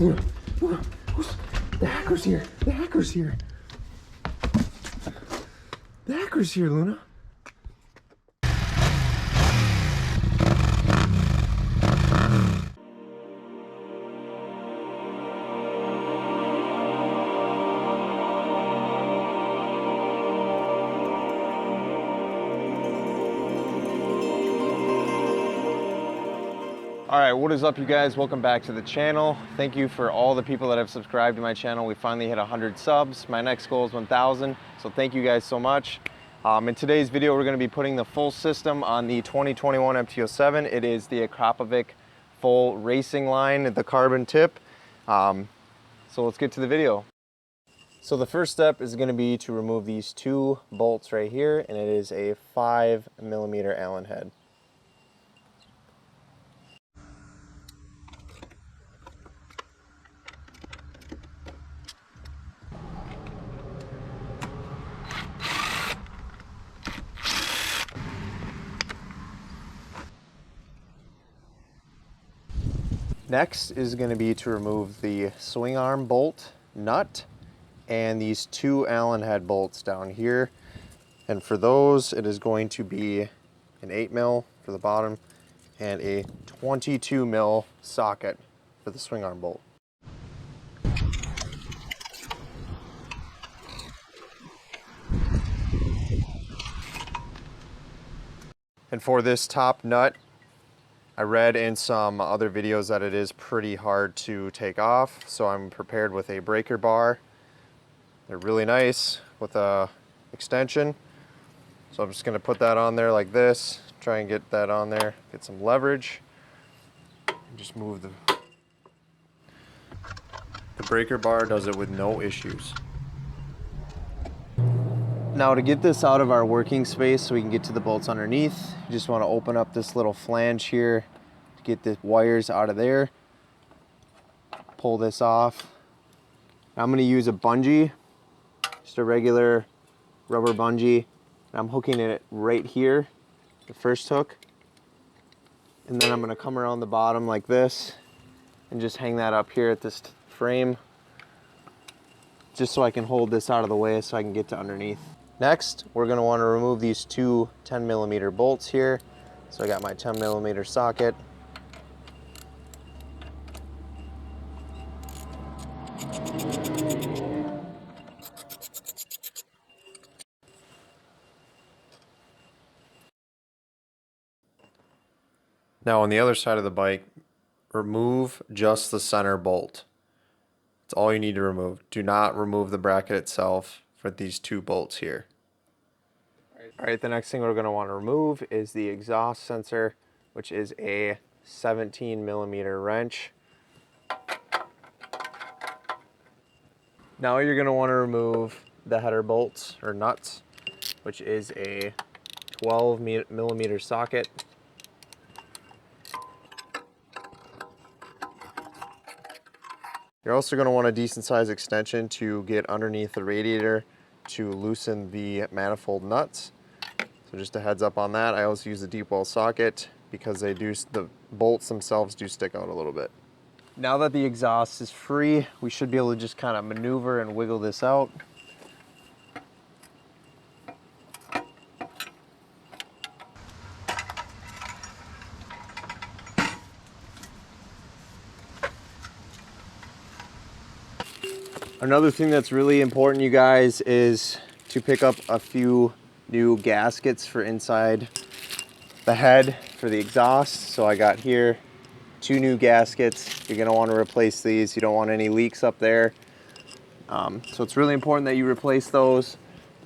The hacker's here. The hacker's here. The hacker's here, Luna. All right, what is up, you guys? Welcome back to the channel. Thank you for all the people that have subscribed to my channel. We finally hit 100 subs. My next goal is 1,000, so thank you guys so much. In today's video, we're going to be putting the full system on the 2021 MT07. It is the Akrapovic Full Racing line, the carbon tip. So let's get to the video. So the first step is going to be to remove these two bolts right here, and it is a 5mm Allen head. Next is going to be to remove the swing arm bolt nut and these two Allen head bolts down here. And for those, it is going to be an 8mm for the bottom and a 22mm socket for the swing arm bolt. And for this top nut, I read in some other videos that it is pretty hard to take off, so I'm prepared with a breaker bar. They're really nice with a extension. So I'm just going to put that on there like this, try and get that on there, get some leverage, and just move the breaker bar does it with no issues. Now to get this out of our working space so we can get to the bolts underneath, you just want to open up this little flange here to get the wires out of there. Pull this off. Now I'm going to use a bungee, just a regular rubber bungee. And I'm hooking it right here, the first hook. And then I'm going to come around the bottom like this and just hang that up here at this frame, just so I can hold this out of the way so I can get to underneath. Next, we're going to want to remove these two 10mm bolts here. So I got my 10mm socket. Now on the other side of the bike, remove just the center bolt. That's all you need to remove. Do not remove the bracket itself for these two bolts here. All right, the next thing we're going to want to remove is the exhaust sensor, which is a 17mm wrench. Now you're going to want to remove the header bolts or nuts, which is a 12mm socket. You're also going to want a decent size extension to get underneath the radiator to loosen the manifold nuts. So just a heads up on that. I also use a deep well socket because the bolts themselves do stick out a little bit. Now that the exhaust is free, we should be able to just kind of maneuver and wiggle this out. Another thing that's really important, you guys, is to pick up a few new gaskets for inside the head for the exhaust. So I got here 2 new gaskets. You're gonna want to replace these. You don't want any leaks up there. So it's really important that you replace those.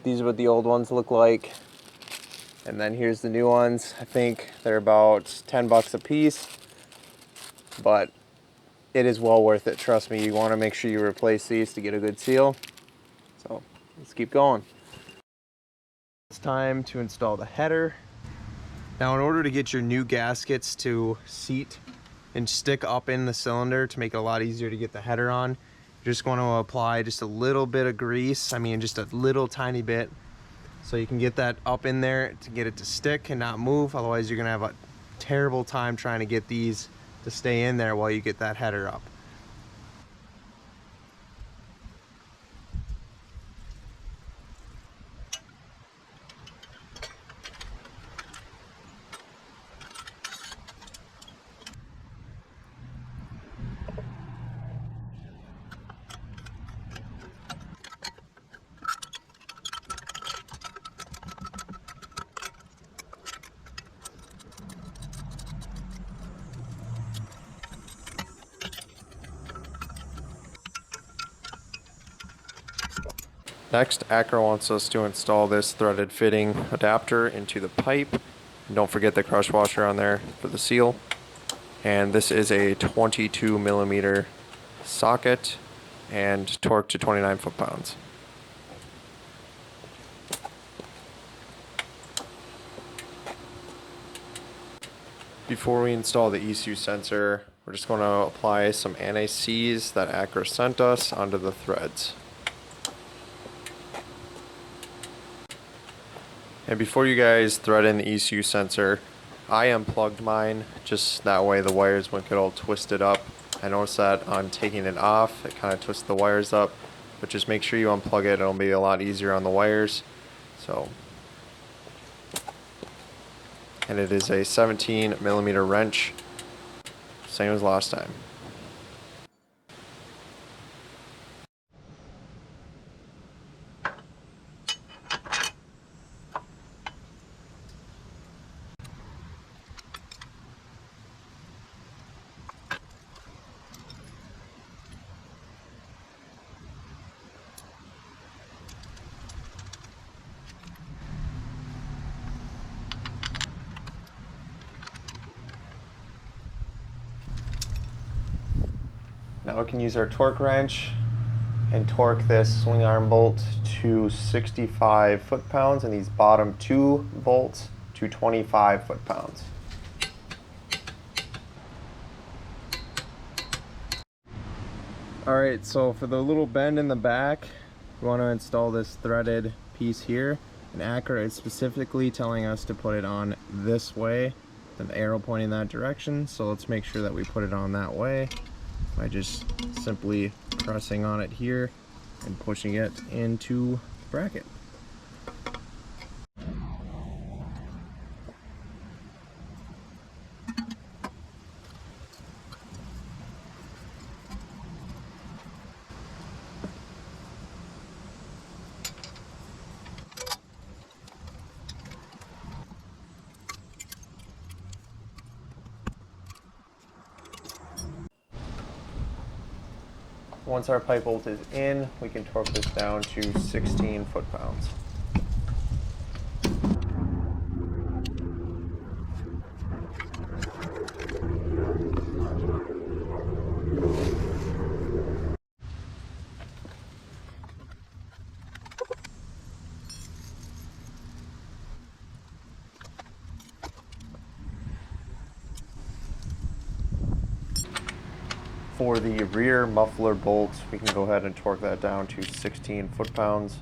These are what the old ones look like. And then here's the new ones. I think they're about 10 bucks a piece, but it is well worth it. Trust me, you want to make sure you replace these to get a good seal. So let's keep going. It's time to install the header. Now in order to get your new gaskets to seat and stick up in the cylinder to make it a lot easier to get the header on, you're just going to apply just a little bit of grease. I mean, just a little tiny bit, so you can get that up in there to get it to stick and not move. Otherwise you're going to have a terrible time trying to get these to stay in there while you get that header up. Next, Acro wants us to install this threaded fitting adapter into the pipe. And don't forget the crush washer on there for the seal. And this is a 22 millimeter socket and torque to 29 foot-pounds. Before we install the ECU sensor, we're just going to apply some anti-seize that Acro sent us onto the threads. And before you guys thread in the ECU sensor, I unplugged mine, just that way the wires wouldn't get all twisted up. I noticed that on taking it off, it kind of twists the wires up, but just make sure you unplug it, it'll be a lot easier on the wires. And it is a 17 millimeter wrench, same as last time. Now we can use our torque wrench and torque this swing arm bolt to 65 foot-pounds and these bottom 2 bolts to 25 foot-pounds. Alright, so for the little bend in the back, we want to install this threaded piece here. And Acro is specifically telling us to put it on this way, the arrow pointing that direction. So let's make sure that we put it on that way by just simply pressing on it here and pushing it into the bracket. Once our pipe bolt is in, we can torque this down to 16 foot-pounds. For the rear muffler bolts, we can go ahead and torque that down to 16 foot-pounds.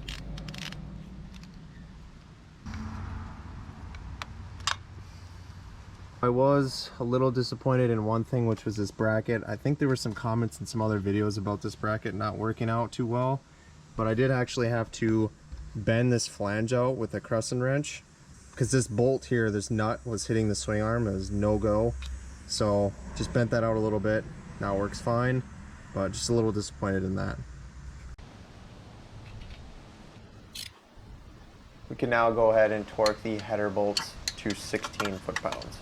I was a little disappointed in one thing, which was this bracket. I think there were some comments in some other videos about this bracket not working out too well, but I did actually have to bend this flange out with a crescent wrench because this bolt here, this nut was hitting the swing arm. It was no go, so just bent that out a little bit. Now it works fine, but just a little disappointed in that. We can now go ahead and torque the header bolts to 16 foot-pounds.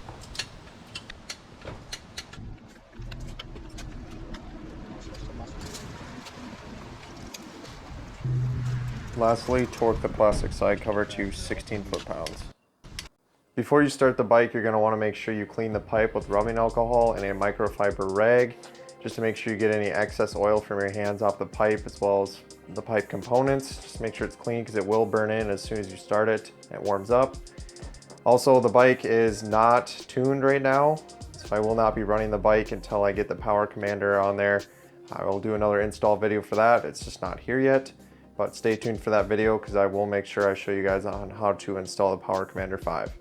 Lastly, torque the plastic side cover to 16 foot-pounds. Before you start the bike, you're going to want to make sure you clean the pipe with rubbing alcohol and a microfiber rag, just to make sure you get any excess oil from your hands off the pipe as well as the pipe components. Just make sure it's clean because it will burn in as soon as you start it and it warms up. Also, the bike is not tuned right now, so I will not be running the bike until I get the power commander on there. I will do another install video for that. It's just not here yet, but stay tuned for that video because I will make sure I show you guys on how to install the Power Commander 5.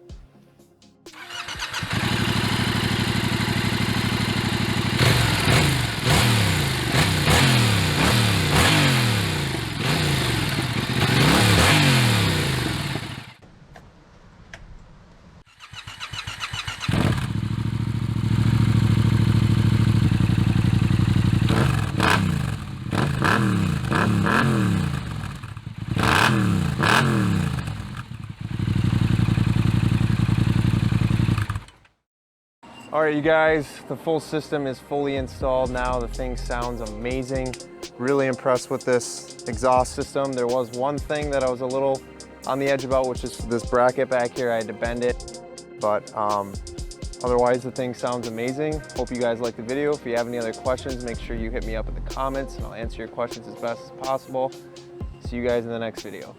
All right, you guys, the full system is fully installed now. The thing sounds amazing. Really impressed with this exhaust system. There was one thing that I was a little on the edge about, which is this bracket back here. I had to bend it, but otherwise the thing sounds amazing. Hope you guys liked the video. If you have any other questions, make sure you hit me up in the comments and I'll answer your questions as best as possible. See you guys in the next video.